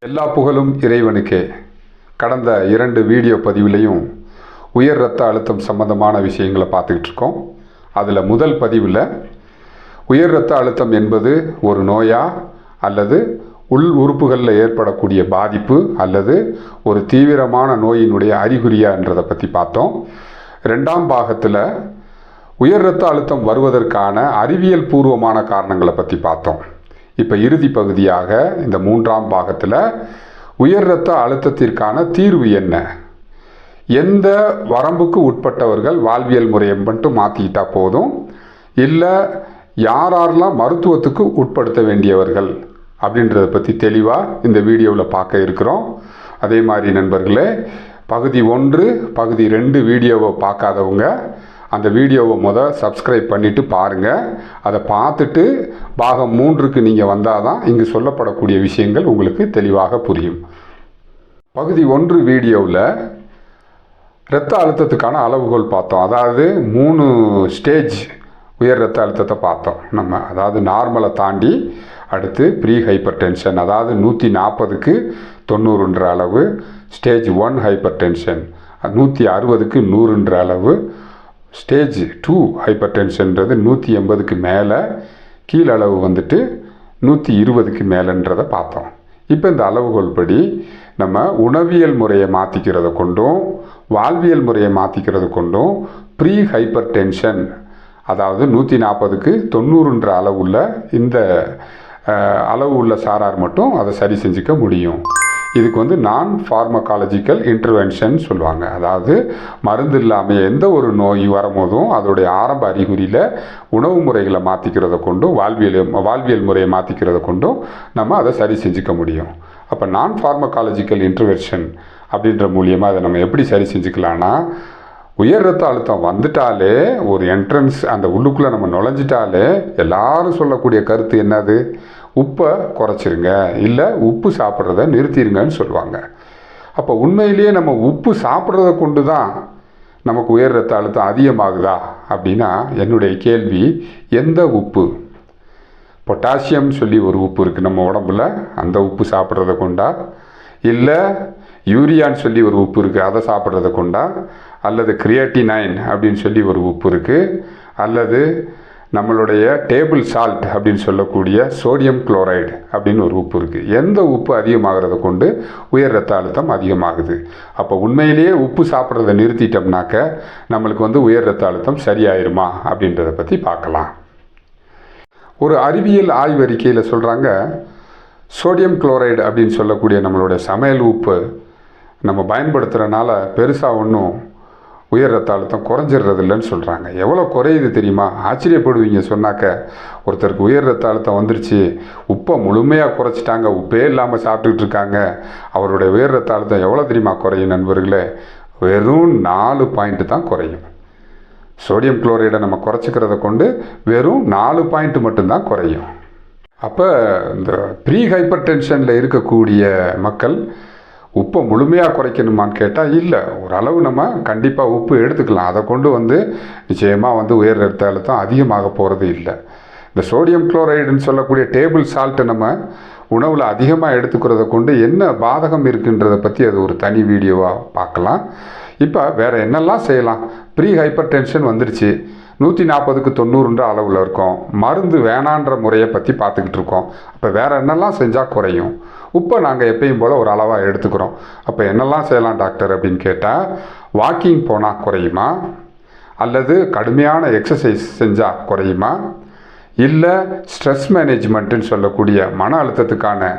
எல்லா புகழும் இறைவனுக்கே. கடந்த 2 வீடியோ பதிவுலையும் உயர் இரத்த அழுத்தம் சம்பந்தமான விஷயங்களை பார்த்துக்கிட்டு இருக்கோம். அதில் முதல் பதிவில் உயர் இரத்த அழுத்தம் என்பது ஒரு நோயா அல்லது உள் உறுப்புகளில் ஏற்படக்கூடிய பாதிப்பு அல்லது ஒரு தீவிரமான நோயினுடைய அறிகுறியான்றதை பற்றி பார்த்தோம். 2ஆம் பாகத்தில் உயர் இரத்த அழுத்தம் வருவதற்கான அறிவியல் பூர்வமான காரணங்களை பற்றி பார்த்தோம். இப்போ இறுதி பகுதியாக இந்த 3ஆம் பாகத்தில் உயர் இரத்த அழுத்தத்திற்கான தீர்வு என்ன, எந்த வரம்புக்கு உட்பட்டவர்கள் வாழ்வியல் முறையை மட்டும் மாற்றிக்கிட்டா போதும், இல்லை யாரெல்லாம் மருத்துவத்துக்கு உட்படுத்த வேண்டியவர்கள் அப்படின்றத பற்றி தெளிவாக இந்த வீடியோவில் பார்க்க இருக்கிறோம். அதே மாதிரி நண்பர்களே, பகுதி 1 பகுதி 2 வீடியோவை பார்க்காதவங்க அந்த வீடியோவை சப்ஸ்கிரைப் பண்ணிவிட்டு பாருங்கள். அதை பார்த்துட்டு பாகம் 3க்கு நீங்கள் வந்தால் தான் இங்கு சொல்லப்படக்கூடிய விஷயங்கள் உங்களுக்கு தெளிவாக புரியும். பகுதி 1 வீடியோவில் இரத்த அழுத்தத்துக்கான அளவுகோல் பார்த்தோம். அதாவது 3 ஸ்டேஜ் உயர் இரத்த அழுத்தத்தை பார்த்தோம் நம்ம. அதாவது நார்மலை தாண்டி அடுத்து ப்ரீ ஹைப்பர் டென்ஷன், அதாவது 140க்கு 90ன்ற அளவு, ஸ்டேஜ் 1 ஹைப்பர் டென்ஷன் 160க்கு 100ன்ற அளவு, ஸ்டேஜ் 2 ஹைப்பர் டென்ஷன்றது 180க்கு மேலே, கீழளவு 120க்கு மேலேன்றதை பார்த்தோம். இப்போ இந்த அளவுகோல் படி நம்ம உணவியல் முறையை மாற்றிக்கிறத கொண்டும் வாழ்வியல் முறையை மாற்றிக்கிறது கொண்டும் ப்ரீ ஹைப்பர் டென்ஷன், அதாவது 140க்கு 90ன்ற அளவுள்ள இந்த அளவு உள்ள சாரார் மட்டும் அதை சரி செஞ்சுக்க முடியும். இதுக்கு நான் ஃபார்மகாலஜிக்கல் இன்டர்வென்ஷன் சொல்லுவாங்க. அதாவது மருந்து இல்லாமல் எந்த ஒரு நோய் வரும்போதும் அதோடைய ஆரம்ப அறிகுறியில் உணவு முறைகளை மாற்றிக்கிறத கொண்டும் வாழ்வியல் முறையை மாற்றிக்கிறத கொண்டும் நம்ம அதை சரி செஞ்சுக்க முடியும். அப்போ நான் ஃபார்மகாலஜிக்கல் இன்டர்வென்ஷன் அப்படின்ற மூலியமாக அதை நம்ம எப்படி சரி செஞ்சுக்கலான்னா, உயர் இரத்த அழுத்தம் வந்துட்டாலே ஒரு என்ட்ரன்ஸ் அந்த உள்ளுக்குள்ளே நம்ம நுழைஞ்சிட்டாலே எல்லாரும் சொல்லக்கூடிய கருத்து என்னது, உப்பை குறைச்சிருங்க, இல்லை உப்பு சாப்பிட்றத நிறுத்திடுங்கன்னு சொல்லுவாங்க. அப்போ உண்மையிலேயே நம்ம உப்பு சாப்பிட்றத கொண்டு தான் நமக்கு உயர் இரத்த அழுத்தம் அதிகமாகுதா அப்படின்னா என்னுடைய கேள்வி, எந்த உப்பு? பொட்டாசியம் சொல்லி ஒரு உப்பு இருக்குது நம்ம உடம்புல, அந்த உப்பு சாப்பிட்றத கொண்டா, இல்லை யூரியான்னு சொல்லி ஒரு உப்பு இருக்குது அதை சாப்பிட்றத கொண்டா, அல்லது கிரியேட்டினைன் அப்படின்னு சொல்லி ஒரு உப்பு இருக்குது, அல்லது நம்மளுடைய டேபிள் சால்ட் அப்படின்னு சொல்லக்கூடிய சோடியம் குளோரைடு அப்படின்னு ஒரு உப்பு இருக்குது. எந்த உப்பு அதிகமாகிறத கொண்டு உயர் இரத்த அழுத்தம் அதிகமாகுது? அப்போ உண்மையிலேயே உப்பு சாப்பிட்றத நிறுத்திட்டோம்னாக்க நம்மளுக்கு உயர் இரத்த அழுத்தம் சரியாயிருமா அப்படின்றத பற்றி பார்க்கலாம். ஒரு அறிவியல் ஆய்வறிக்கையில் சொல்கிறாங்க, சோடியம் குளோரைடு அப்படின்னு சொல்லக்கூடிய நம்மளுடைய சமையல் உப்பு நம்ம பயன்படுத்துகிறனால பெருசாக ஒன்றும் உயர் இரத்த அழுத்தம் குறைஞ்சிடுறது இல்லைன்னு சொல்கிறாங்க. எவ்வளோ குறையுது தெரியுமா? ஆச்சரியப்படுவீங்க சொன்னாக்க. ஒருத்தருக்கு உயர் இரத்த அழுத்தம் வந்துருச்சு, உப்பை முழுமையாக குறைச்சிட்டாங்க, உப்பே இல்லாமல் சாப்பிட்டுக்கிட்டு இருக்காங்க, அவருடைய உயர் இரத்த அழுத்தம் எவ்வளோ தெரியுமா குறையும் நண்பர்களே? வெறும் 4 பாயிண்ட் தான் குறையும். சோடியம் குளோரைடை நம்ம குறைச்சிக்கிறத கொண்டு வெறும் 4 பாயிண்ட் மட்டும்தான் குறையும். அப்போ இந்த ப்ரீ ஹைப்பர் டென்ஷனில் இருக்கக்கூடிய மக்கள் உப்பை முழுமையாக குறைக்கணுமான்னு கேட்டால் இல்லை, ஓரளவு நம்ம கண்டிப்பாக உப்பு எடுத்துக்கலாம். அதை கொண்டு நிச்சயமாக உயர் இரத்த அழுத்தம் அதிகமாக போகிறது இல்லை. இந்த சோடியம் குளோரைடுன்னு சொல்லக்கூடிய டேபிள் சால்ட்டை நம்ம உணவில் அதிகமாக எடுத்துக்கிறத கொண்டு என்ன பாதகம் இருக்குன்றதை பற்றி அது ஒரு தனி வீடியோவாக பார்க்கலாம். இப்போ வேறு என்னெல்லாம் செய்யலாம்? ப்ரீ ஹைப்பர் டென்ஷன் வந்துருச்சு, 140க்கு 90ன்ற அளவில் இருக்கோம், மருந்து வேணான்ற முறையை பற்றி பார்த்துக்கிட்டு இருக்கோம். அப்போ வேறு என்னெல்லாம் செஞ்சால் குறையும்? உப்பை நாங்கள் எப்பயும் போல் ஒரு அளவாக எடுத்துக்கிறோம். அப்போ என்னெல்லாம் செய்யலாம் டாக்டர் அப்படின்னு கேட்டால், வாக்கிங் போனால் குறையுமா, அல்லது கடுமையான எக்ஸசைஸ் செஞ்சால் குறையுமா, இல்லை ஸ்ட்ரெஸ் மேனேஜ்மெண்ட்டுன்னு சொல்லக்கூடிய மன அழுத்தத்துக்கான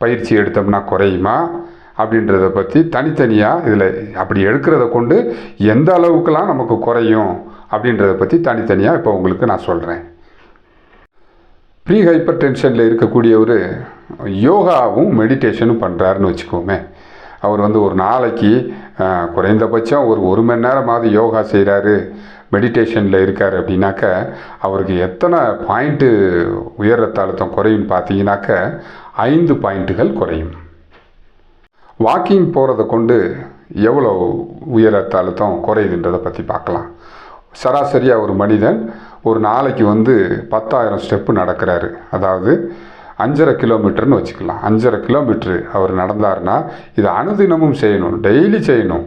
பயிற்சி எடுத்தோம்னா குறையுமா அப்படின்றத பற்றி தனித்தனியாக இதில் அப்படி எடுக்கிறத கொண்டு எந்த அளவுக்கெல்லாம் நமக்கு குறையும் அப்படின்றத பற்றி தனித்தனியாக இப்போ உங்களுக்கு நான் சொல்கிறேன். ப்ரீ ஹைப்பர் டென்ஷனில் இருக்கக்கூடியவர் யோகாவும் மெடிடேஷனும் பண்ணுறாருன்னு வச்சுக்கோமே. அவர் ஒரு நாளைக்கு குறைந்தபட்சம் ஒரு மணி நேரமாவது யோகா செய்கிறாரு, மெடிடேஷனில் இருக்கார் அப்படின்னாக்க அவருக்கு எத்தனை பாயிண்ட்டு உயர் இரத்த அழுத்தம் குறையும்னு பார்த்தீங்கன்னாக்க 5 பாயிண்ட்டுகள் குறையும். வாக்கிங் போகிறத கொண்டு எவ்வளோ உயர் இரத்த அழுத்தம் குறையுதுன்றதை பற்றி பார்க்கலாம். சராசரியாக ஒரு மனிதன் ஒரு நாளைக்கு 10,000 ஸ்டெப்பு நடக்கிறாரு. அதாவது 5.5 கிலோமீட்டர்னு வச்சுக்கலாம். 5.5 கிலோமீட்ரு அவர் நடந்தார்னா இது அனுதினமும் செய்யணும், டெய்லி செய்யணும்.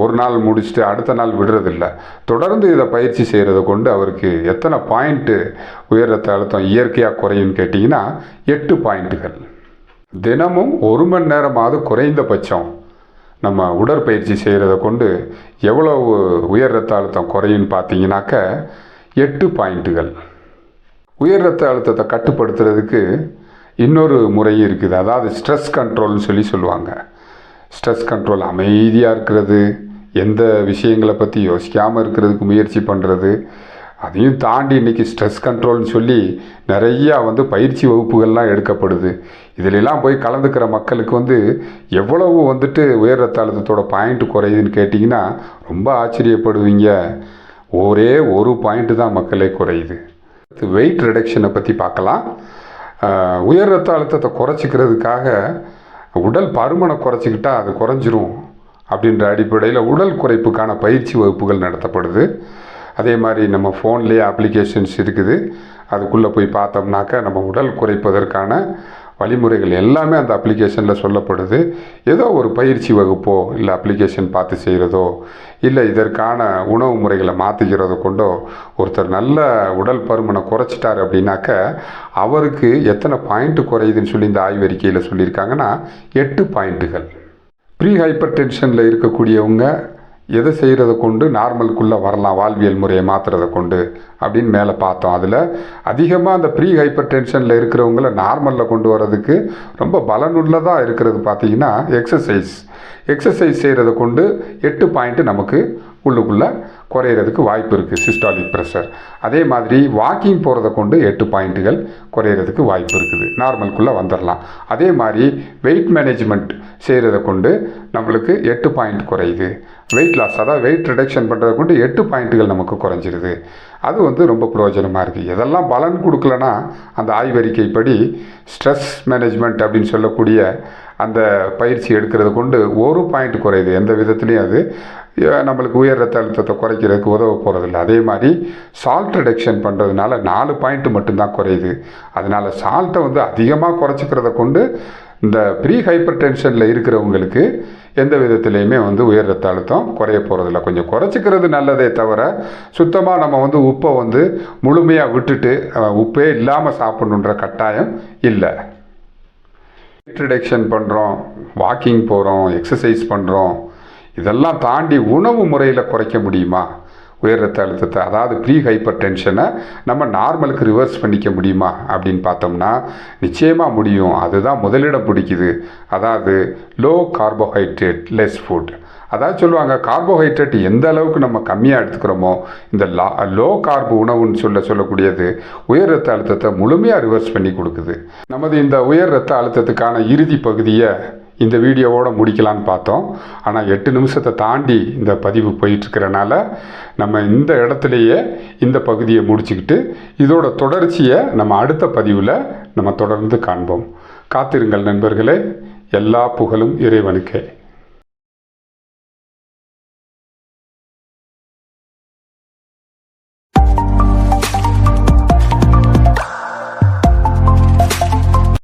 ஒரு நாள் முடிச்சுட்டு அடுத்த நாள் விடுறதில்ல. தொடர்ந்து இதை பயிற்சி செய்கிறத கொண்டு அவருக்கு எத்தனை பாயிண்ட்டு உயர் ரத்த அழுத்தம் இயற்கையாக குறையும்னு கேட்டிங்கன்னா 8 பாயிண்ட்டுகள். தினமும் 1 மணி நேரமாவது குறைந்தபட்சம் நம்ம உடற்பயிற்சி செய்கிறத கொண்டு எவ்வளவு உயர் ரத்த அழுத்தம் குறையும்னு பார்த்தீங்கன்னாக்க 8 பாயிண்ட்டுகள். உயர் ரத்த அழுத்தத்தை கட்டுப்படுத்துறதுக்கு இன்னொரு முறை இருக்குது. அதாவது ஸ்ட்ரெஸ் கண்ட்ரோல்னு சொல்லுவாங்க. ஸ்ட்ரெஸ் கண்ட்ரோல் அமைதியாக இருக்கிறது, எந்த விஷயங்களை பற்றி யோசிக்காமல் இருக்கிறதுக்கு முயற்சி பண்ணுறது. அதையும் தாண்டி இன்றைக்கி ஸ்ட்ரெஸ் கண்ட்ரோல்னு சொல்லி நிறையா பயிற்சி வகுப்புகள்லாம் எடுக்கப்படுது. இதிலெல்லாம் போய் கலந்துக்கிற மக்களுக்கு எவ்வளவு உயர் ரத்த அழுத்தத்தோட பாயிண்ட் குறையுதுன்னு கேட்டிங்கன்னா ரொம்ப ஆச்சரியப்படுவீங்க. ஒரே ஒரு பாயிண்ட்டு தான் மக்களே குறையுது. வெயிட் ரிடக்ஷனை பற்றி பார்க்கலாம். உயர் ரத்த அழுத்தத்தை குறைச்சிக்கிறதுக்காக உடல் பருமனை குறைச்சிக்கிட்டா அது குறைஞ்சிரும் அப்படின்ற அடிப்படையில் உடல் குறைப்புக்கான பயிற்சி வகுப்புகள் நடத்தப்படுது. அதே மாதிரி நம்ம ஃபோன்லேயே அப்ளிகேஷன்ஸ் இருக்குது. அதுக்குள்ளே போய் பார்த்தோம்னாக்க நம்ம உடல் குறைப்பதற்கான வழிமுறைகள் எல்லாமே அந்த அப்ளிகேஷனில் சொல்லப்படுது. ஏதோ ஒரு பயிற்சி வகுப்போ இல்லை அப்ளிகேஷன் பார்த்து செய்கிறதோ இல்லை இதற்கான உணவு முறைகளை மாற்றிக்கிறதோ கொண்டோ ஒருத்தர் நல்ல உடல் பருமனை குறைச்சிட்டார் அப்படின்னாக்க அவருக்கு எத்தனை பாயிண்ட்டு குறையுதுன்னு சொல்லி இந்த ஆய்வறிக்கையில் சொல்லியிருக்காங்கன்னா 8 பாயிண்ட்டுகள். ப்ரீ ஹைப்பர் டென்ஷனில் இருக்கக்கூடியவங்க எதை செய்கிறத கொண்டு நார்மலுக்குள்ளே வரலாம், வாழ்வியல் முறையை மாற்றுறதை கொண்டு அப்படின்னு மேலே பார்த்தோம். அதில் அதிகமாக அந்த ப்ரீ ஹைப்பர் டென்ஷனில் இருக்கிறவங்கள நார்மலில் கொண்டு வர்றதுக்கு ரொம்ப பலனுள்ளதாக இருக்கிறது பார்த்திங்கன்னா எக்ஸசைஸ் செய்கிறத கொண்டு 8 பாயிண்ட்டு நமக்கு உள்ளுக்குள்ளே குறையிறதுக்கு வாய்ப்பு இருக்குது. Systolic pressure. அதே மாதிரி வாக்கிங் போகிறத கொண்டு 8 பாயிண்ட்டுகள் குறையிறதுக்கு வாய்ப்பு இருக்குது, நார்மலுக்குள்ளே வந்துடலாம். அதே மாதிரி வெயிட் மேனேஜ்மெண்ட் செய்கிறத கொண்டு நம்மளுக்கு 8 பாயிண்ட் குறையுது. வெயிட் லாஸ், அதாவது வெயிட் ரிடக்ஷன் பண்ணுறதை கொண்டு 8 பாயிண்ட்டுகள் நமக்கு குறைஞ்சிருது. அது ரொம்ப பிரயோஜனமாக இருக்குது. எதெல்லாம் பலன் கொடுக்கலன்னா அந்த ஆய்வறிக்கைப்படி ஸ்ட்ரெஸ் மேனேஜ்மெண்ட் அப்படின்னு சொல்லக்கூடிய அந்த பயிற்சி எடுக்கிறத கொண்டு 1 பாயிண்ட் குறையுது. எந்த விதத்துலேயும் அது நம்மளுக்கு உயர் ரத்த அழுத்தத்தை குறைக்கிறதுக்கு உதவ போகிறதில்ல. அதே மாதிரி சால்ட் ரிடக்ஷன் பண்ணுறதுனால 4 பாயிண்ட் மட்டும்தான் குறையுது. அதனால் சால்ட்டை அதிகமாக குறைச்சிக்கிறத கொண்டு இந்த ப்ரீ ஹைப்பர் டென்ஷனில் இருக்கிறவங்களுக்கு எந்த விதத்துலேயுமே உயர் ரத்த அழுத்தம் குறைய போகிறதில்ல. கொஞ்சம் குறைச்சிக்கிறது நல்லதே தவிர சுத்தமாக நம்ம உப்பை முழுமையாக விட்டுட்டு உப்பே இல்லாமல் சாப்பிடணுன்ற கட்டாயம் இல்லை. வெயிட் ரிடக்ஷன் பண்ணுறோம், வாக்கிங் போகிறோம், எக்ஸசைஸ் பண்ணுறோம், இதெல்லாம் தாண்டி உணவு முறையில் குறைக்க முடியுமா உயர் ரத்த அழுத்தத்தை? அதாவது ப்ரீ ஹைப்பர் டென்ஷனை நம்ம நார்மலுக்கு ரிவர்ஸ் பண்ணிக்க முடியுமா அப்படின்னு பார்த்தோம்னா நிச்சயமாக முடியும். அதுதான் முதலிடம் பிடிக்குது. அதாவது லோ கார்போஹைட்ரேட் லெஸ் ஃபுட். அதாவது சொல்லுவாங்க கார்போஹைட்ரேட் எந்த அளவுக்கு நம்ம கம்மியாக எடுத்துக்கிறோமோ இந்த லோ கார்பு உணவுன்னு சொல்லக்கூடியது உயர் ரத்த அழுத்தத்தை முழுமையாக ரிவர்ஸ் பண்ணி கொடுக்குது. நமது இந்த உயர் ரத்த அழுத்தத்துக்கான இறுதி பகுதியை இந்த வீடியோவோடு முடிக்கலான்னு பார்த்தோம். ஆனால் 8 நிமிஷத்தை தாண்டி இந்த பதிவு போயிட்டுருக்கிறனால நம்ம இந்த இடத்துலையே இந்த பகுதியை முடிச்சுக்கிட்டு இதோட தொடர்ச்சியை நம்ம அடுத்த பதிவில் நம்ம தொடர்ந்து காண்போம். காத்திருங்கள் நண்பர்களே. எல்லா புகழும் இறைவனுக்கே.